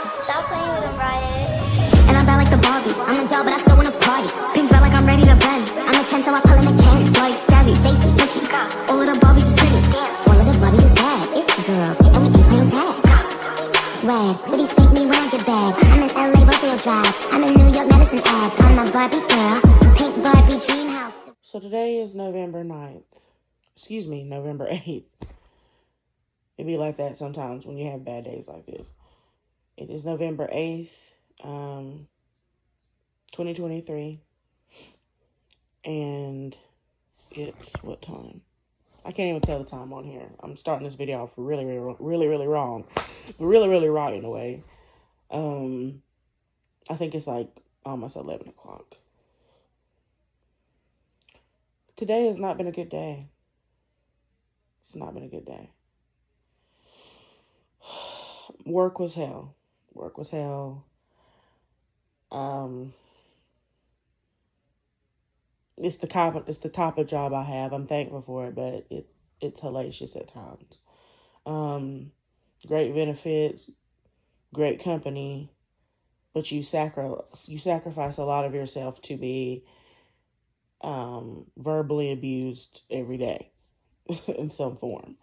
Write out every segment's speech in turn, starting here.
Stop playing with them, Brian. And I'm bad like the Barbie. I'm a doll, but I still wanna party. Pink felt like I'm ready to bend. I'm a 10, so I pull in a can. Like Gabby, Stacy, Nikki. All of the Barbies is pretty. All of the Barbies is bad. It's girls, and we ain't playing tag. Red, but he spank me when I get back. I'm in LA, Buffalo Drive. I'm in New York, Medicine Ave. I'm a Barbie girl. Pink Barbie dream house. So today is November 9th. Excuse me, November 8th. It be like that sometimes when you have bad days like this. It is November 8th, 2023. And it's what time? I can't even tell the time on here. I'm starting this video off really wrong. But really right in a way. I think it's like almost 11 o'clock. Today has not been a good day. It's not been a good day. Work was hell. It's the type of job I have. I'm thankful for it, but it's hellacious at times. Great benefits, great company, but you sacrifice a lot of yourself to be verbally abused every day in some form.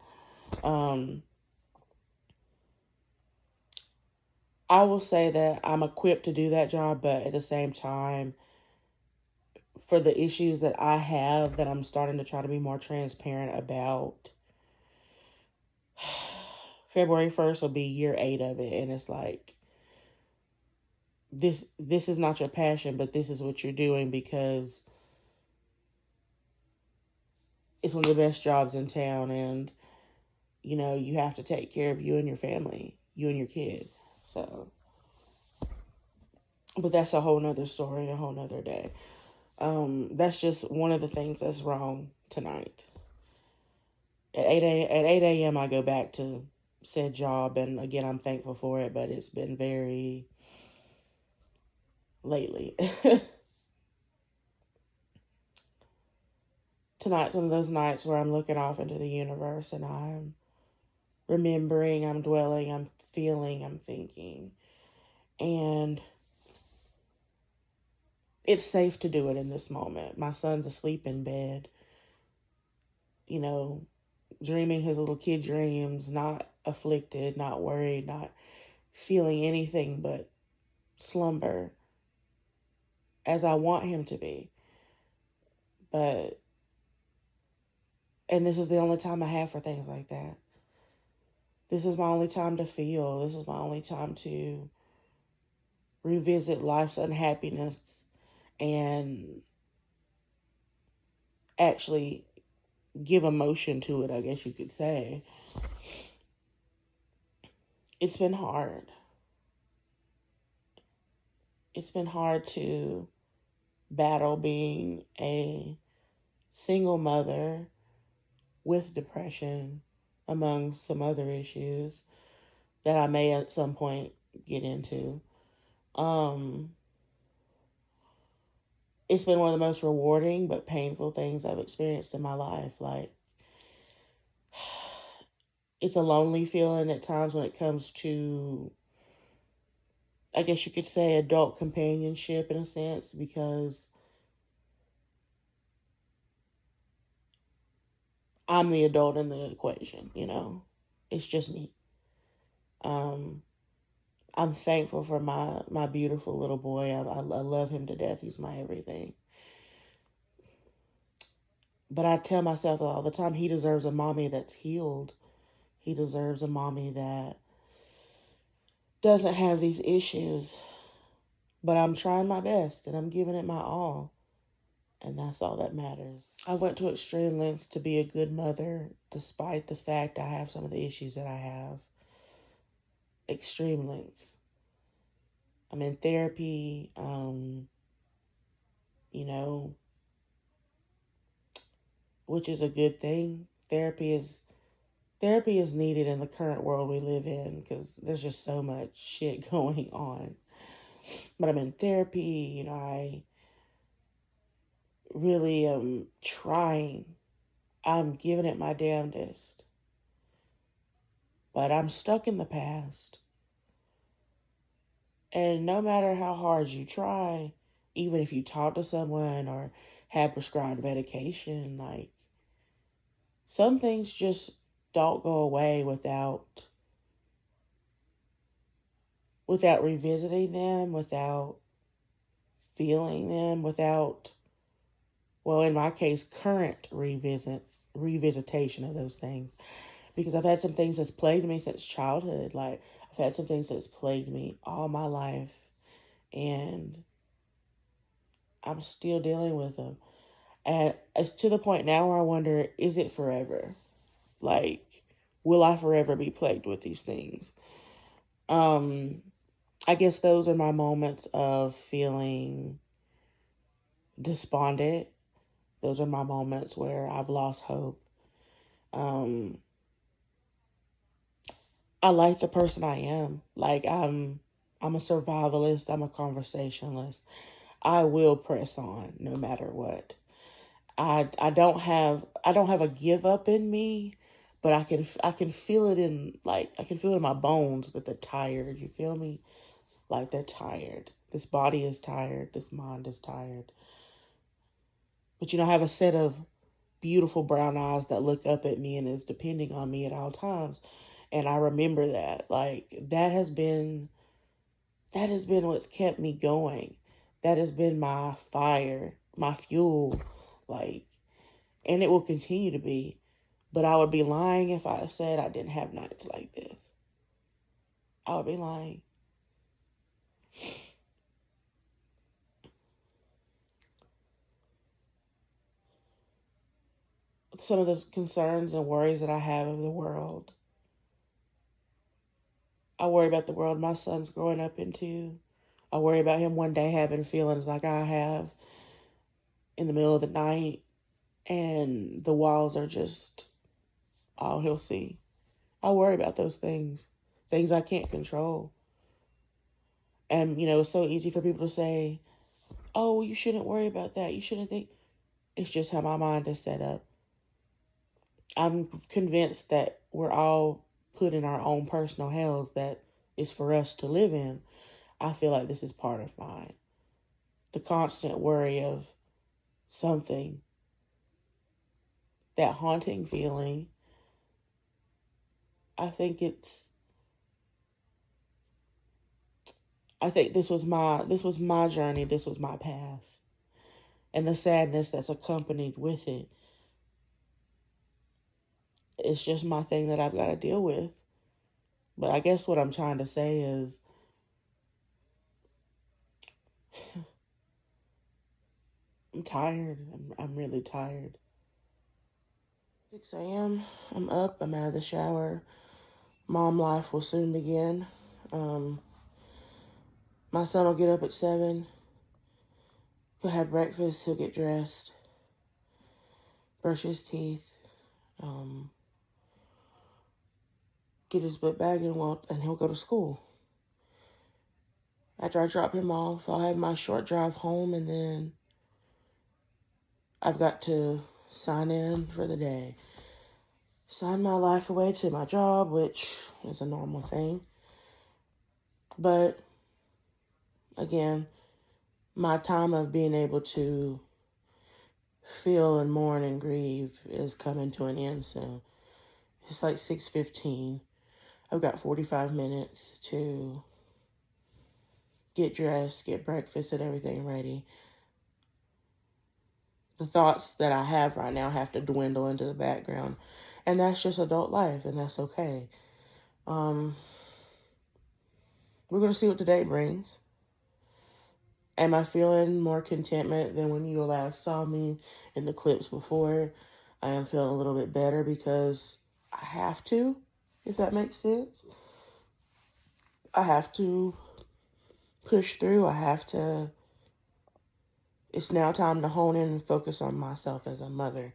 I will say that I'm equipped to do that job, but at the same time, for the issues that I have that I'm starting to try to be more transparent about, February 1st will be year 8 of it, and it's like, this is not your passion, but this is what you're doing because it's one of the best jobs in town, and you know, you have to take care of you and your family, you and your kid. So, but that's a whole nother story, a whole nother day. That's just one of the things that's wrong tonight. At 8 a.m. I go back to said job, and again, I'm thankful for it, but it's been very lately. Tonight's one of those nights where I'm looking off into the universe and I'm remembering, I'm dwelling, I'm feeling, I'm thinking. And it's safe to do it in this moment. My son's asleep in bed, you know, dreaming his little kid dreams, not afflicted, not worried, not feeling anything but slumber as I want him to be. And this is the only time I have for things like that. This is my only time to feel. This is my only time to revisit life's unhappiness and actually give emotion to it, I guess you could say. It's been hard. It's been hard to battle being a single mother with depression, among some other issues that I may at some point get into. It's been one of the most rewarding but painful things I've experienced in my life. Like, it's a lonely feeling at times when it comes to, I guess you could say, adult companionship in a sense, because I'm the adult in the equation, you know. It's just me. I'm thankful for my beautiful little boy. I love him to death. He's my everything. But I tell myself all the time, he deserves a mommy that's healed. He deserves a mommy that doesn't have these issues. But I'm trying my best, and I'm giving it my all. And that's all that matters. I went to extreme lengths to be a good mother, despite the fact I have some of the issues that I have. Extreme lengths. I'm in therapy, you know, which is a good thing. Therapy is needed in the current world we live in because there's just so much shit going on. But I'm in therapy, you know, I really am trying. I'm giving it my damnedest. But I'm stuck in the past. And no matter how hard you try, even if you talk to someone or have prescribed medication, like some things just don't go away without revisiting them, without feeling them, without, well, in my case, current revisitation of those things. Because I've had some things that's plagued me since childhood. Like I've had some things that's plagued me all my life, and I'm still dealing with them. And it's to the point now where I wonder, is it forever? Like, will I forever be plagued with these things? I guess those are my moments of feeling despondent. Those are my moments where I've lost hope. Um, I like the person I am. Like I'm a survivalist, I'm a conversationalist. I will press on no matter what. I don't have a give up in me, but I can feel it in, like, I can feel it in my bones that they're tired. You feel me? Like they're tired. This body is tired. This mind is tired. But I have a set of beautiful brown eyes that look up at me and is depending on me at all times. And I remember that. Like that has been what's kept me going. That has been my fire, my fuel. Like, and it will continue to be. But I would be lying if I said I didn't have nights like this. I would be lying. Some of the concerns and worries that I have of the world. I worry about the world my son's growing up into. I worry about him one day having feelings like I have in the middle of the night, and the walls are just all he'll see. I worry about those things I can't control. And, it's so easy for people to say, oh, you shouldn't worry about that. You shouldn't think. It's just how my mind is set up. I'm convinced that we're all put in our own personal hells that is for us to live in. I feel like this is part of mine. The constant worry of something, that haunting feeling. I think this was my journey, this was my path. And the sadness that's accompanied with it. It's just my thing that I've got to deal with. But I guess what I'm trying to say is I'm tired. I'm really tired. 6 a.m. I'm up. I'm out of the shower. Mom life will soon begin. My son will get up at 7. He'll have breakfast. He'll get dressed. Brush his teeth. Get his book bag and he'll go to school. After I drop him off, I'll have my short drive home, and then I've got to sign in for the day. Sign my life away to my job, which is a normal thing. But again, my time of being able to feel and mourn and grieve is coming to an end soon. It's like 6:15. I've got 45 minutes to get dressed, get breakfast and everything ready. The thoughts that I have right now have to dwindle into the background. And that's just adult life, and that's okay. We're going to see what today brings. Am I feeling more contentment than when you last saw me in the clips before? I am feeling a little bit better because I have to, if that makes sense. I have to push through. It's now time to hone in and focus on myself as a mother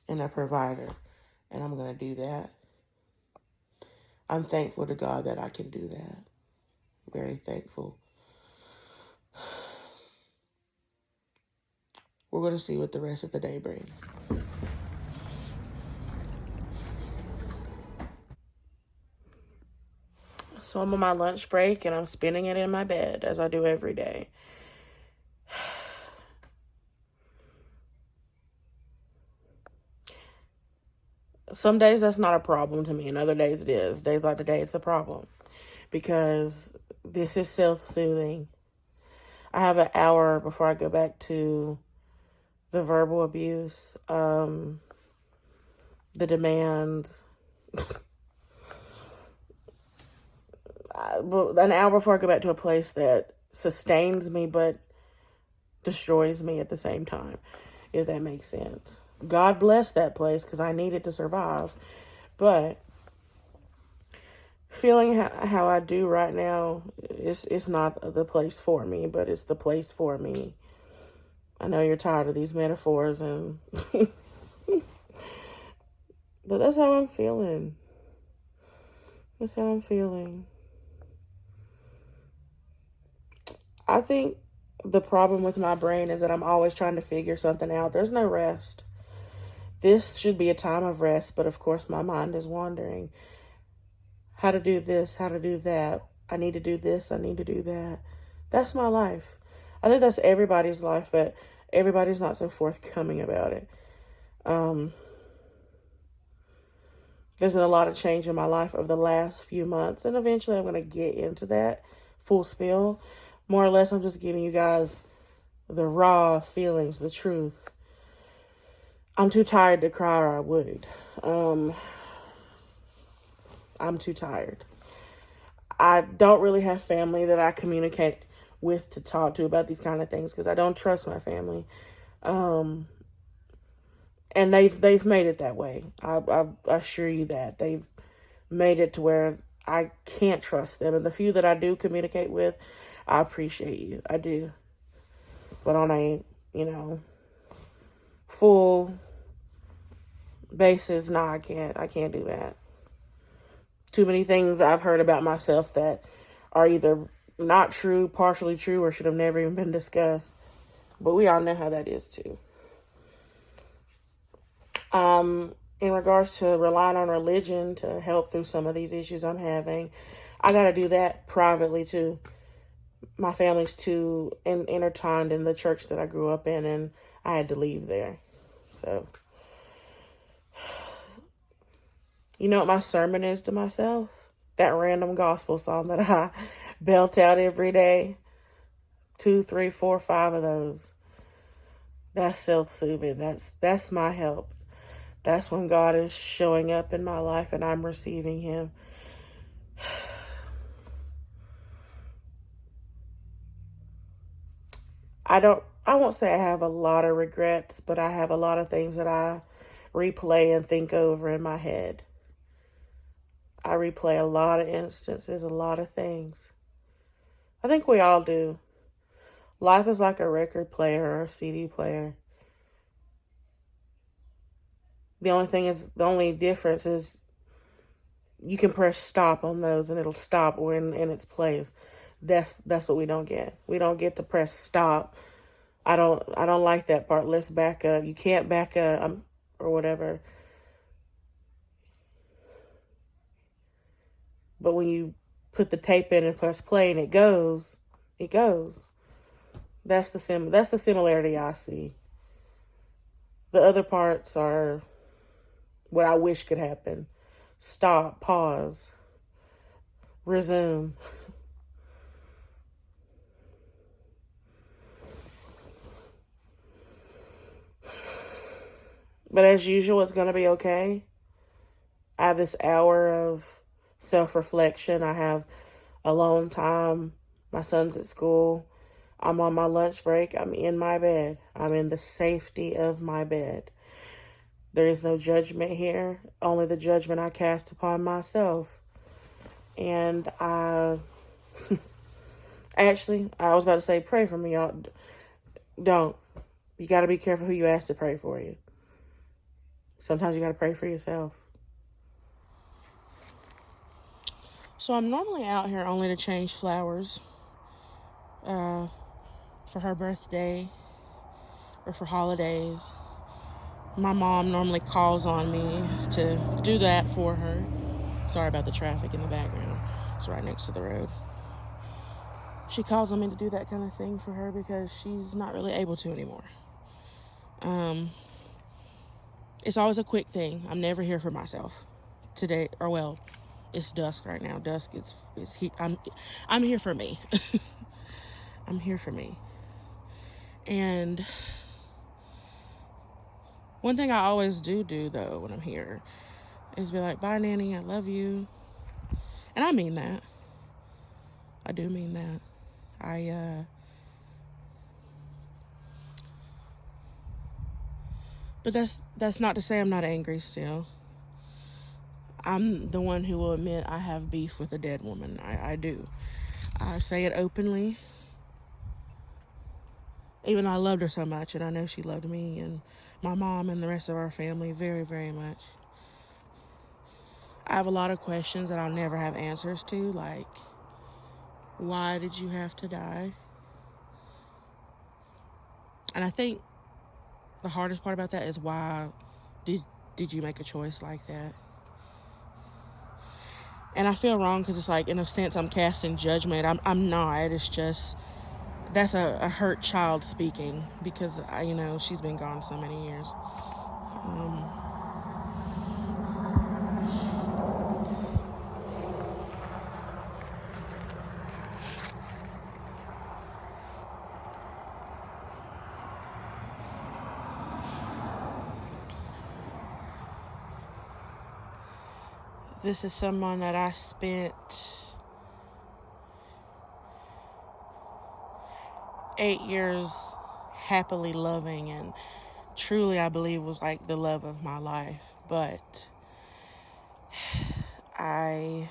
and a provider. And I'm going to do that. I'm thankful to God that I can do that. Very thankful. We're going to see what the rest of the day brings. So I'm on my lunch break and I'm spending it in my bed as I do every day. Some days that's not a problem to me, and other days it is. Days like today, it's a problem because this is self-soothing. I have an hour before I go back to the verbal abuse, the demands. An hour before I go back to a place that sustains me but destroys me at the same time, if that makes sense. God bless that place because I need it to survive. But feeling how I do right now, it's not the place for me, but it's the place for me. I know you're tired of these metaphors, and but that's how I'm feeling. That's how I'm feeling. I think the problem with my brain is that I'm always trying to figure something out. There's no rest. This should be a time of rest, but of course my mind is wandering. How to do this, how to do that. I need to do this, I need to do that. That's my life. I think that's everybody's life, but everybody's not so forthcoming about it. There's been a lot of change in my life over the last few months, and eventually I'm going to get into that full spill. More or less, I'm just giving you guys the raw feelings, the truth. I'm too tired to cry, or I would. I'm too tired. I don't really have family that I communicate with to talk to about these kind of things because I don't trust my family. And they've made it that way. I assure you that. They've made it to where I can't trust them. And the few that I do communicate with, I appreciate you. I do. But on a, full basis, no, I can't do that. Too many things I've heard about myself that are either not true, partially true, or should have never even been discussed. But we all know how that is too. In regards to relying on religion to help through some of these issues I'm having, I got to do that privately too. My family's too intertwined in the church that I grew up in, and I had to leave there. So, you know what my sermon is to myself? That random gospel song that I belt out every day. 2, 3, 4, 5 of those. That's self-soothing. That's my help. That's when God is showing up in my life and I'm receiving him. I won't say I have a lot of regrets, but I have a lot of things that I replay and think over in my head. I replay a lot of instances, a lot of things. I think we all do. Life is like a record player or a CD player. The only difference is you can press stop on those and it'll stop when in its place. That's what we don't get. We don't get to press stop. I don't like that part. Let's back up. You can't back up or whatever. But when you put the tape in and press play and it goes. That's the similarity I see. The other parts are what I wish could happen. Stop, pause, resume. But as usual, it's going to be okay. I have this hour of self-reflection. I have alone time. My son's at school. I'm on my lunch break. I'm in my bed. I'm in the safety of my bed. There is no judgment here, only the judgment I cast upon myself. And I was about to say, pray for me, y'all. Don't. You got to be careful who you ask to pray for you. Sometimes you got to pray for yourself. So I'm normally out here only to change flowers for her birthday or for holidays. My mom normally calls on me to do that for her. Sorry about the traffic in the background. Starbucks right next to the road. She calls on me to do that kind of thing for her because she's not really able to anymore. It's always a quick thing. I'm never here for myself today, or well, it's dusk right now. Dusk is he. I'm here for me. I'm here for me. And one thing I always do though when I'm here is be like, bye, Nanny, I love you. And I mean that. I do mean that. But that's not to say I'm not angry still. I'm the one who will admit I have beef with a dead woman. I do. I say it openly. Even though I loved her so much, and I know she loved me and my mom and the rest of our family very, very much. I have a lot of questions that I'll never have answers to, like, why did you have to die? And I think the hardest part about that is why did you make a choice like that? And I feel wrong because it's like, in a sense, I'm casting judgment. I'm not. It's just, that's a hurt child speaking because, she's been gone so many years. This is someone that I spent 8 years happily loving, and truly I believe was like the love of my life. But and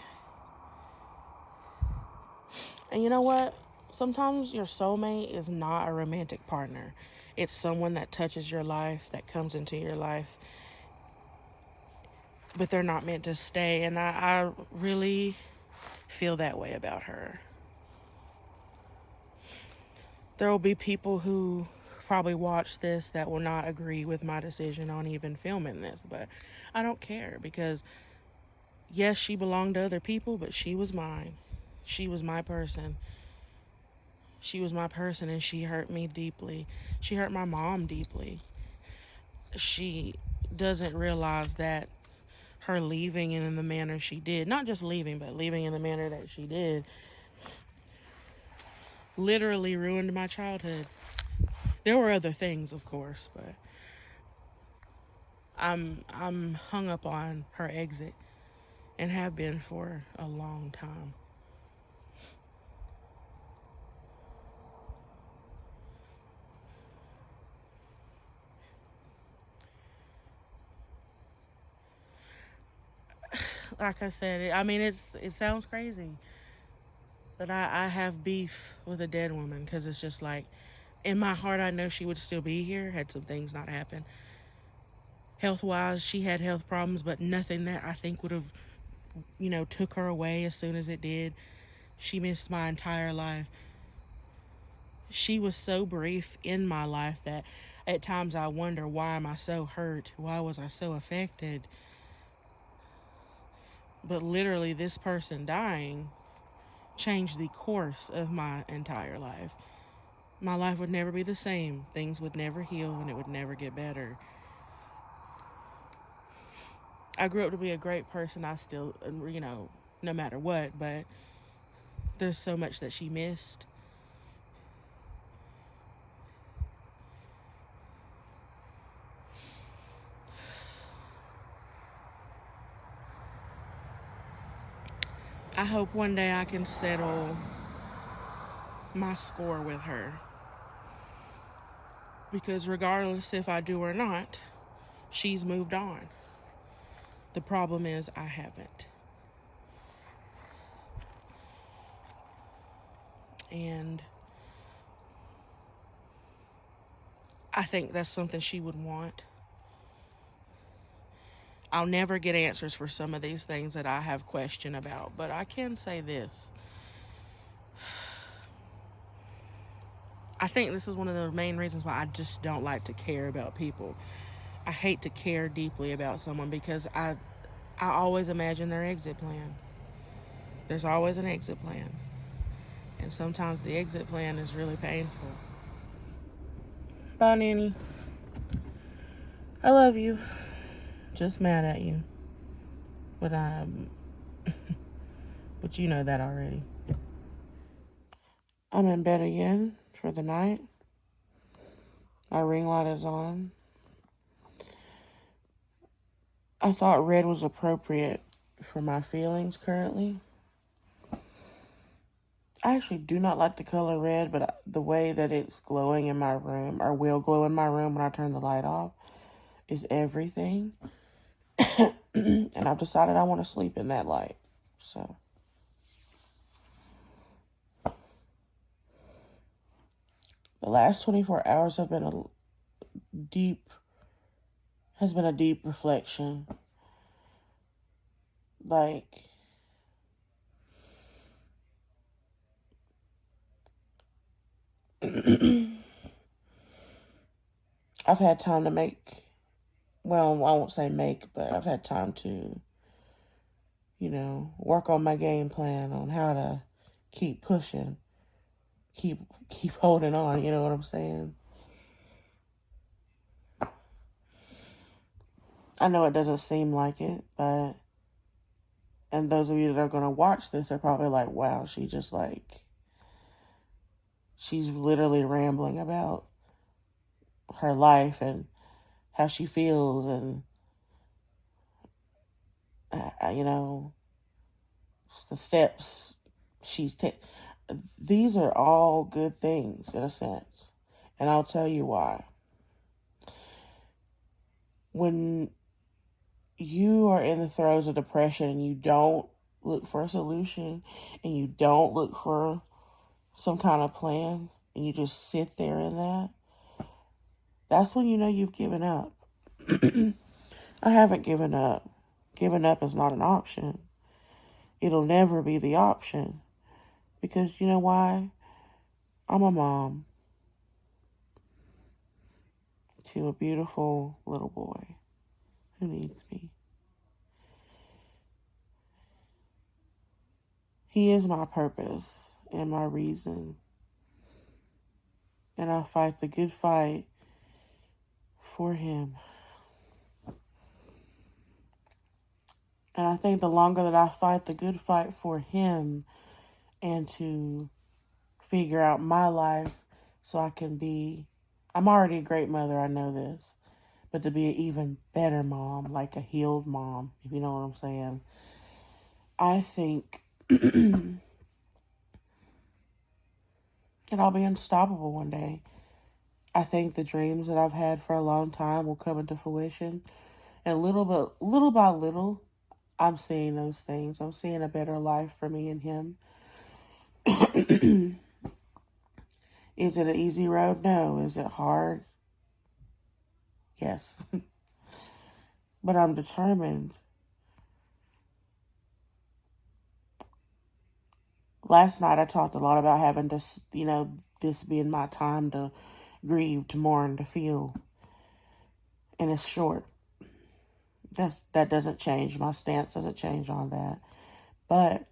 you know what? Sometimes your soulmate is not a romantic partner. It's someone that touches your life, that comes into your life, but they're not meant to stay. And I really feel that way about her. There will be people who probably watch this that will not agree with my decision on even filming this, but I don't care because, yes, she belonged to other people, but she was mine. She was my person. She was my person, and she hurt me deeply. She hurt my mom deeply. She doesn't realize that her leaving in the manner she did, not just leaving, but leaving in the manner that she did, literally ruined my childhood. There were other things, of course, but I'm hung up on her exit and have been for a long time. Like I said, it sounds crazy, but I have beef with a dead woman because it's just like, in my heart, I know she would still be here had some things not happened. Health-wise, she had health problems, but nothing that I think would have, took her away as soon as it did. She missed my entire life. She was so brief in my life that at times I wonder, why am I so hurt? Why was I so affected? But literally, this person dying changed the course of my entire life. My life would never be the same. Things would never heal, and it would never get better. I grew up to be a great person. I still, no matter what, but there's so much that she missed. I hope one day I can settle my score with her. Because regardless if I do or not, she's moved on. The problem is I haven't. And I think that's something she would want. I'll never get answers for some of these things that I have question about, but I can say this. I think this is one of the main reasons why I just don't like to care about people. I hate to care deeply about someone because I always imagine their exit plan. There's always an exit plan. And sometimes the exit plan is really painful. Bye, Nanny. I love you. Just mad at you. But but you know that already. I'm in bed again for the night. My ring light is on. I thought red was appropriate for my feelings currently. I actually do not like the color red, but the way that it's glowing in my room, or will glow in my room when I turn the light off, is everything. And I've decided I want to sleep in that light. So the last 24 hours have been a deep reflection. Like, I've had time to well, I won't say but I've had time to, work on my game plan on how to keep pushing, keep holding on, you know what I'm saying? I know it doesn't seem like it, and those of you that are going to watch this are probably like, wow, she's literally rambling about her life and how she feels and, the steps she's taken. These are all good things in a sense. And I'll tell you why. When you are in the throes of depression and you don't look for a solution and you don't look for some kind of plan and you just sit there in that's when you know you've given up. I haven't given up. Giving up is not an option. It'll never be the option. Because you know why? I'm a mom to a beautiful little boy who needs me. He is my purpose and my reason. And I fight the good fight for him. And I think the longer that I fight the good fight for him and to figure out my life so I can I'm already a great mother, I know this, but to be an even better mom, like a healed mom, if you know what I'm saying, I think that I'll be unstoppable one day. I think the dreams that I've had for a long time will come into fruition. And little by little, I'm seeing those things. I'm seeing a better life for me and him. Is it an easy road? No. Is it hard? Yes. But I'm determined. Last night I talked a lot about having to, this being my time to grieve, to mourn, to feel. And it's short. That doesn't change. My stance doesn't change on that. But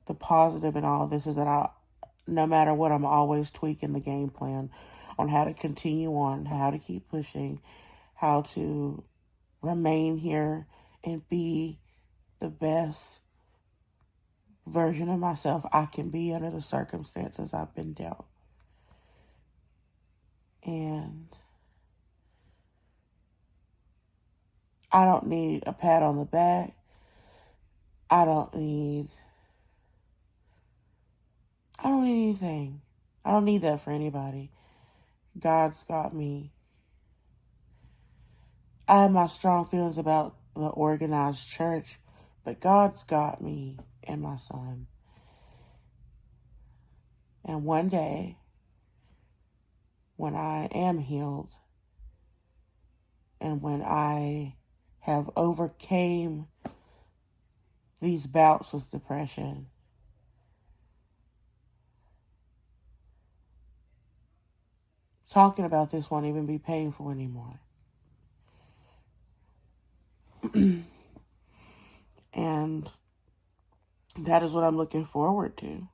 the positive in all this is that no matter what, I'm always tweaking the game plan on how to continue on, how to keep pushing, how to remain here and be the best version of myself I can be under the circumstances I've been dealt. And I don't need a pat on the back. I don't need anything. I don't need that for anybody. God's got me. I have my strong feelings about the organized church, but God's got me and my son. And one day, when I am healed, and when I have overcame these bouts with depression, talking about this won't even be painful anymore. And that is what I'm looking forward to.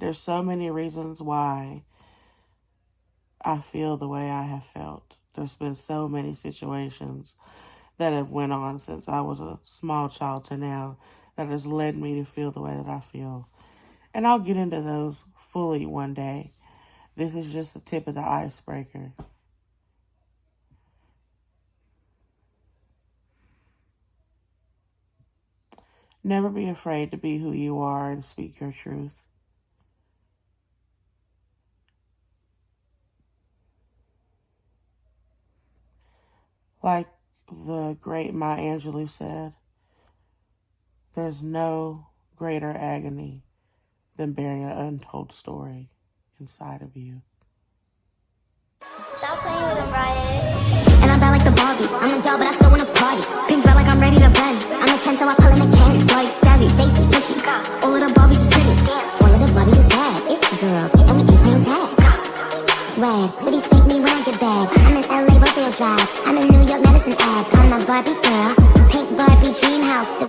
There's so many reasons why I feel the way I have felt. There's been so many situations that have went on since I was a small child to now that has led me to feel the way that I feel. And I'll get into those fully one day. This is just the tip of the icebreaker. Never be afraid to be who you are and speak your truth. Like the great Maya Angelou said, there's no greater agony than bearing an untold story inside of you. Stop playing with them, Riot. And I'm bad like the Barbie. I'm a doll, but I still wanna party. Pink felt like I'm ready to bend. I'm a 10, so I pull in a can. Like Gabby, Stacy, Nikki. All of the Barbies is pretty. All of the Barbies is bad. It's girls, and we ain't playing tag. Red, but he spank me when I get back. I'm in LA, Buffalo Drive. I'm in New York, Medicine Ave. I'm a Barbie girl. Pink Barbie dream house.